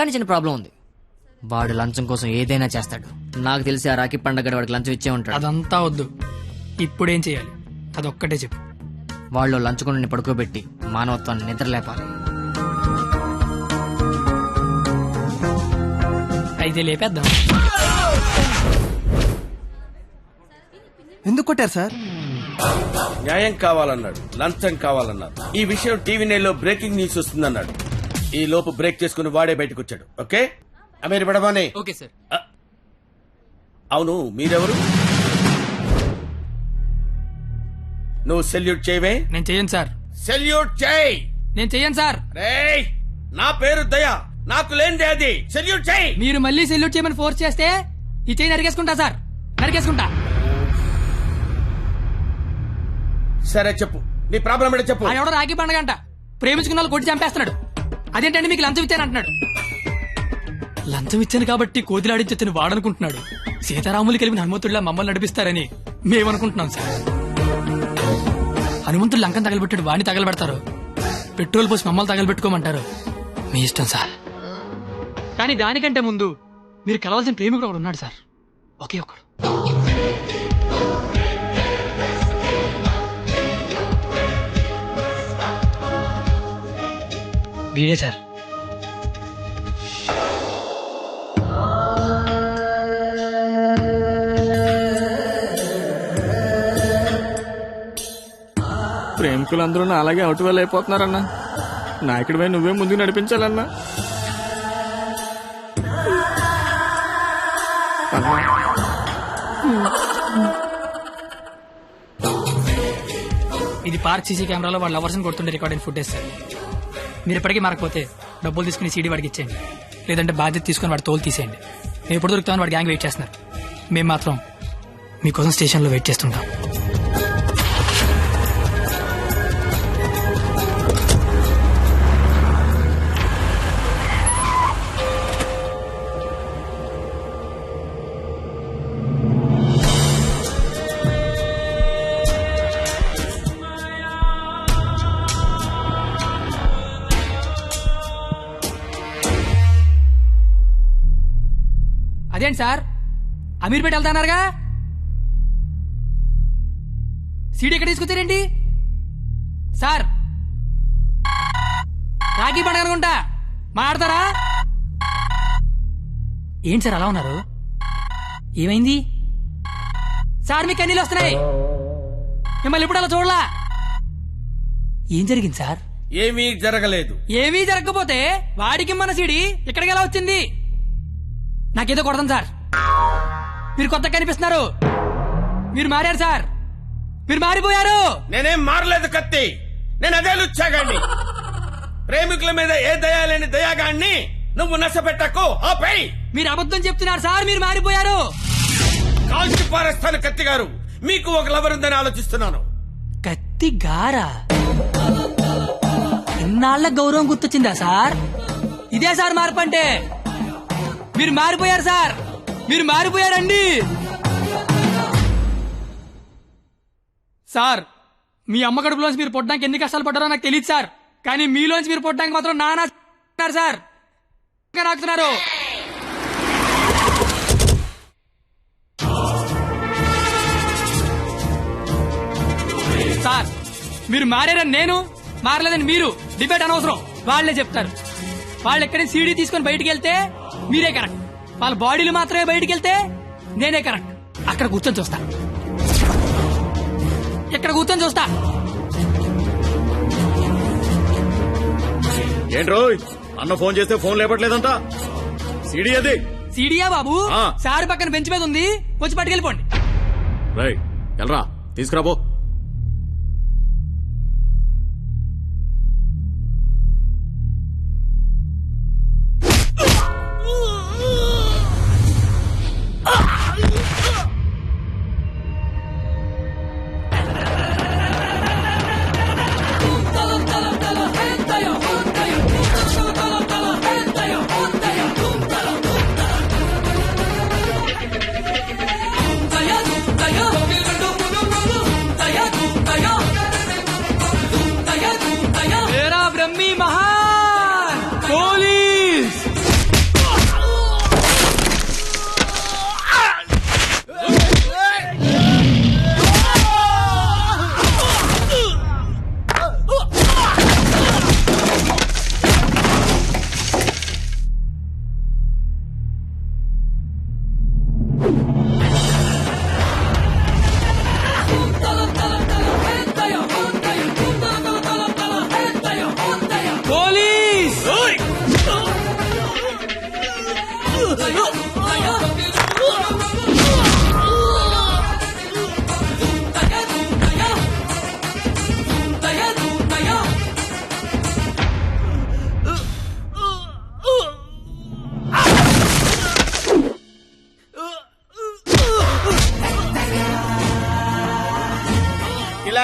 కానీ చిన్న ప్రాబ్లం ఉంది. వాడు లంచం కోసం ఏదైనా చేస్తాడు. నాకు తెలిసి ఆ రాఖీ పండగ వాడికి లంచం ఇచ్చే ఉంటాడు. అదంతా వద్దు, ఇప్పుడేం చేయాలి అదొక్కటే చెప్పు. వాళ్ళు లంచుకుని పడుకోబెట్టి మానవత్వాన్ని నిద్రలేపాలి. అయితే లేపేద్దాం. ఎందుకు కొట్టారు సార్? న్యాయం కావాలన్నాడు, లంచం కావాలన్నాడు. ఈ విషయం టీవీ నైన్లో బ్రేకింగ్ న్యూస్ వస్తుందన్నాడు. ఈ లోపు బ్రేక్ చేసుకుని వాడే బయటకు వచ్చాడు. ఓకే అమీర్ బడబానే. Okay sir. అవును, మీరెవరు? నువ్వు సెల్యూట్ చేయవే? నేను చెయ్యను సార్. సెల్యూట్ చేయి. నేను చెయ్యను సార్. రేయ్, నా పేరు దయా, నాకు లేనిదే అది. సెల్యూట్ చేయి. మీరు మళ్ళీ సెల్యూట్ చేయమని ఫోర్స్ చేస్తే ఈ చెయ్యి నరికేసుకుంటా సార్, నరికేసుకుంటా. సరే చెప్పు, నీ ప్రాబ్లం ఏంటో చెప్పు. ఆయన ఎవడో రాఖీ పండగ అంట ప్రేమించుకున్న వాళ్ళు కొట్టి చంపేస్తున్నాడు. అదేంటంటే మీకు లంచం ఇచ్చాను అంటున్నాడు. లంచం ఇచ్చాను కాబట్టి కోతిలాడించొచ్చని వాడనుకుంటున్నాడు. సీతారాములు కలిపిన హనుమంతుడిలా మమ్మల్ని నడిపిస్తారని మేమనుకుంటున్నాం సార్. హనుమంతుడు లంకం తగలబెట్టాడు, వాడిని తగలబెడతారు. పెట్రోల్ పోసి మమ్మల్ని తగలబెట్టుకోమంటారు. మీ ఇష్టం సార్. కానీ దానికంటే ముందు మీరు కలవాల్సిన ప్రేమికుడు ఒకడు ఉన్నాడు సార్, ఒకే ఒకడు. వీడే సార్. ప్రేమికులందరూ అలాగే అవుట్ వేలు అయిపోతున్నారన్నా. నాయకుడిపై నువ్వే ముందుకు నడిపించాలన్నా. ఇది పార్క్ సీసీ కెమెరాలో వాళ్ళ లవర్స్ కొడుతుండే రికార్డింగ్ ఫుటేజ్ సార్. మీరు ఇప్పటికీ మారకపోతే డబ్బులు తీసుకుని సీడీ వాడికి ఇచ్చేయండి, లేదంటే బాధ్యత తీసుకుని వాడి తోలు తీసేయండి. మేము ఎప్పుడు దొరుకుతామని వాడి గ్యాంగ్ వెయిట్ చేస్తున్నారు. మేము మాత్రం మీకోసం స్టేషన్లో వెయిట్ చేస్తుంటాం. అదేంటి సార్, అమీర్పేట వెళ్తానారుగా, సీడీ ఎక్కడ తీసుకొచ్చారేంటి సార్? రాఖీ పండుగ అనుకుంటా, మాట్లాడతారా? ఏంటి సార్ అలా ఉన్నారు? ఏమైంది సార్? మీకు కన్నీళ్ళు వస్తున్నాయి. మిమ్మల్ని ఇప్పుడు అలా చూడలా. ఏం జరిగింది సార్? ఏమీ జరగలేదు. ఏమీ జరగకపోతే వాడికి మన సీడీ ఇక్కడికి ఎలా వచ్చింది? నాకేదో కొడదాం సార్. మీరు కొత్తగా కనిపిస్తున్నారు. మీరు మారారు సార్, మీరు మారిపోయారు. నేనేం మారలేదు కత్తి, నేను అదే లుచ్చాగాన్ని. ప్రేమికుల మీద ఏ దయా లేని దయాగాన్ని నువ్వు నష్టపెట్టకు. ఆపై మీరు అబద్ధం చెప్తున్నారు సార్, మీరు మారిపోయారు. కాల్చి పారేస్తాను కత్తి గారు. మీకు ఒక లవర్ ఉందని ఆలోచిస్తున్నాను. కత్తి గారా? ఇన్నాళ్ల గౌరవం గుర్తొచ్చిందా సార్? ఇదే సార్ మార్పు అంటే. మీరు మారిపోయారు సార్, మీరు మారిపోయారండి సార్. మీ అమ్మ కడుపులోంచి మీరు పుట్టడానికి ఎన్ని కష్టాలు పడ్డారో నాకు తెలియదు సార్, కానీ మీలోంచి మీరు పుట్టడానికి మాత్రం నానా సార్ నాకుతున్నారు. సార్ మీరు మారారని నేను, మారలేదని మీరు డిబేట్ అనవసరం. వాళ్లే చెప్తారు. వాళ్ళు ఎక్కడి సీడీ తీసుకొని బయటికి వెళ్తే మీరే కరెక్ట్, వాళ్ళ బాడీలు మాత్రమే బయటికి వెళ్తే నేనే కరెక్ట్. అక్కడ కూర్చొని చూస్తా, ఇక్కడ కూర్చొని చూస్తా. ఏంట్రో అన్న ఫోన్ చేస్తే ఫోన్ లేపట్లేదంట. సీడీ అది. సీడీయా బాబు? ఆ. సార్ పక్కన బెంచ్ మీద ఉంది, వచ్చి పట్టుకెళ్ళిపోండి. రైట్, వెళ్ళరా తీసుకురాబో.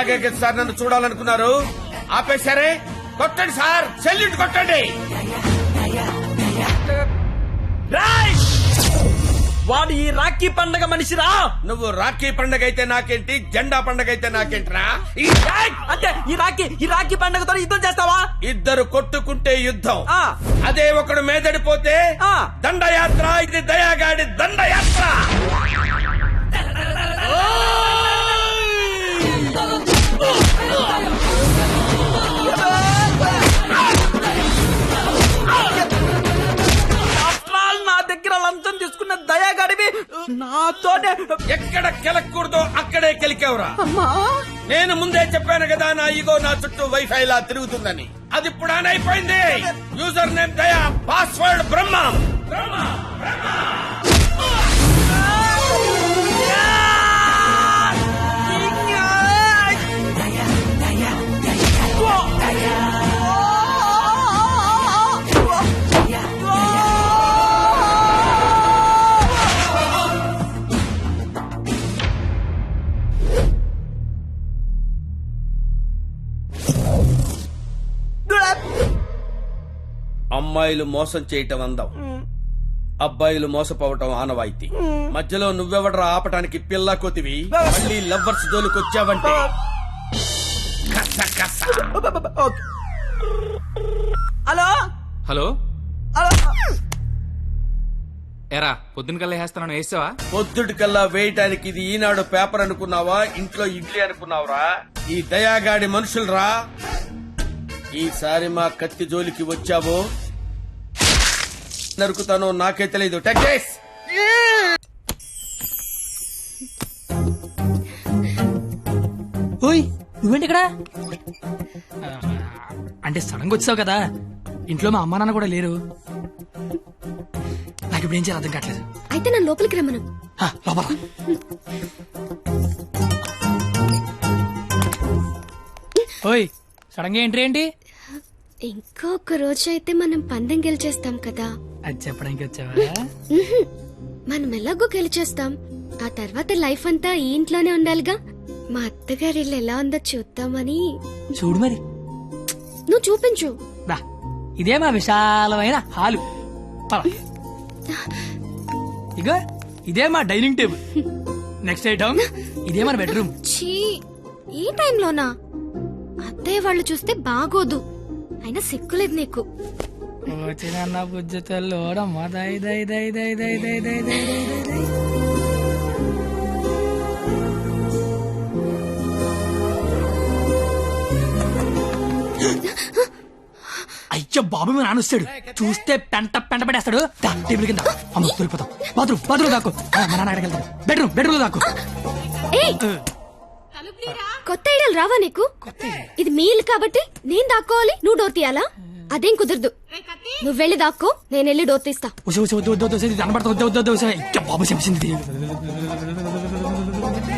ఇలాగే కదా సార్ నన్ను చూడాలనుకున్నారు, ఆపేశారే. కొట్టండి సార్, సెల్యూట్ కొట్టండి. వాడు ఈ రాఖీ పండగ మనిషిరా. నువ్వు రాఖీ పండగ అయితే నాకేంటి, జెండా పండగ అయితే నాకేంటిరా? అంటే ఈ రాఖీ పండగతో యుద్ధం చేస్తావా? ఇద్దరు కొట్టుకుంటే యుద్ధం, ఆ. అదే ఒకడు మేదడిపోతే ఆ. దండయాత్ర. ఇది దయాగాడి దండయాత్ర. నా దగ్గర లంచం తీసుకున్న దయాగాడివి నాతోనే ఎక్కడ కెలకూడదో అక్కడే కెలికేవరా. నేను ముందే చెప్పాను కదా, నా ఈగో నా చుట్టూ వైఫై లా తిరుగుతుందని. అది ఇప్పుడు ఆన్ అయిపోయింది. యూజర్ నేమ్ దయా, పాస్వర్డ్ బ్రహ్మ. అమ్మాయిలు మోసం చేయటం అందం, అబ్బాయిలు మోసపోవటం ఆనవాయితీ. మధ్యలో నువ్వెవడరా ఆపటానికి పిల్ల కొతివి? మళ్ళీ లవ్వర్స్ దోలుకొచ్చావంటే కస. Hello hello hello. ఎరా పొద్దున కల్లా వేస్తాను వేసావా? పొద్దుటికల్లా వేయటానికి ఇది ఈనాడు పేపర్ అనుకున్నావా, ఇంట్లో ఇడ్లీ అనుకున్నావురా? ఈ దయాగాడి మనుషులరా. ఈసారి మా కత్తి జోలికి వచ్చావో నరుకుతానో నాకే తెలీదు. టెక్స్ ఓయ్ నువ్వేంటి ఇక్కడ? అంటే సడన్ గా వచ్చావు కదా, ఇంట్లో మా అమ్మా నాన్న కూడా లేరు. నాకు ఇప్పుడు ఏం చేయాలి అర్థం కావట్లేదు. అయితే నన్ను లోపలికి రమ్మను. లోపల ఓయ్ సడన్ గా ఎంట్రీ ఏంటి? ఇంకొక రోజు అయితే మనం పందెం గెలిచేస్తాం కదా. అది చెప్పడానికి వచ్చావా? ఉహుం. మనం ఎలాగో గెలిచేస్తాం, ఆ తర్వాత లైఫ్ అంతా ఈ ఇంట్లోనే ఉండాలిగా. మా అత్తగారి ఇల్లు ఎలా ఉందో చూద్దామని. చూడు మరి. నువ్వు చూపించు. దా ఇదే మా విశాలమైన హాలు. పద. ఇగో ఇదే మా డైనింగ్ టేబుల్. నెక్స్ట్ ఐటమ్ ఇదే మన బెడ్రూమ్. ఛీ, ఈ టైంలోనా? అత్తయ్య వాళ్ళు చూస్తే బాగోదు. అయినా సిగ్గులేదు నీకు. వచ్చిన బుజ్జి తల్లోడమ్మా దై దై దై దై దై దై దై దై దై దై. అయ్యో బాబు మీ నాన్న వస్తాడు, చూస్తే పెంట పెంట పడేస్తాడు. దా, టేబుల్ కింద. అమ్మ దొరికిపోతాం. బాత్రూమ్ దాకు. మా నాన్న అక్కడికి వెళ్తాడు. బెడ్రూమ్ దాకు. ఏయ్, కొత్త ఐడియాలు రావా నీకు? ఇది మీ ఇల్లు కాబట్టి నేను దాక్కోవాలి, నువ్వు డోర్ తీయాలా? అదేం కుదరదు. నువ్వు వెళ్ళి దాక్కో, నేను వెళ్ళి డోర్ తీస్తా. బాబు చెప్పింది.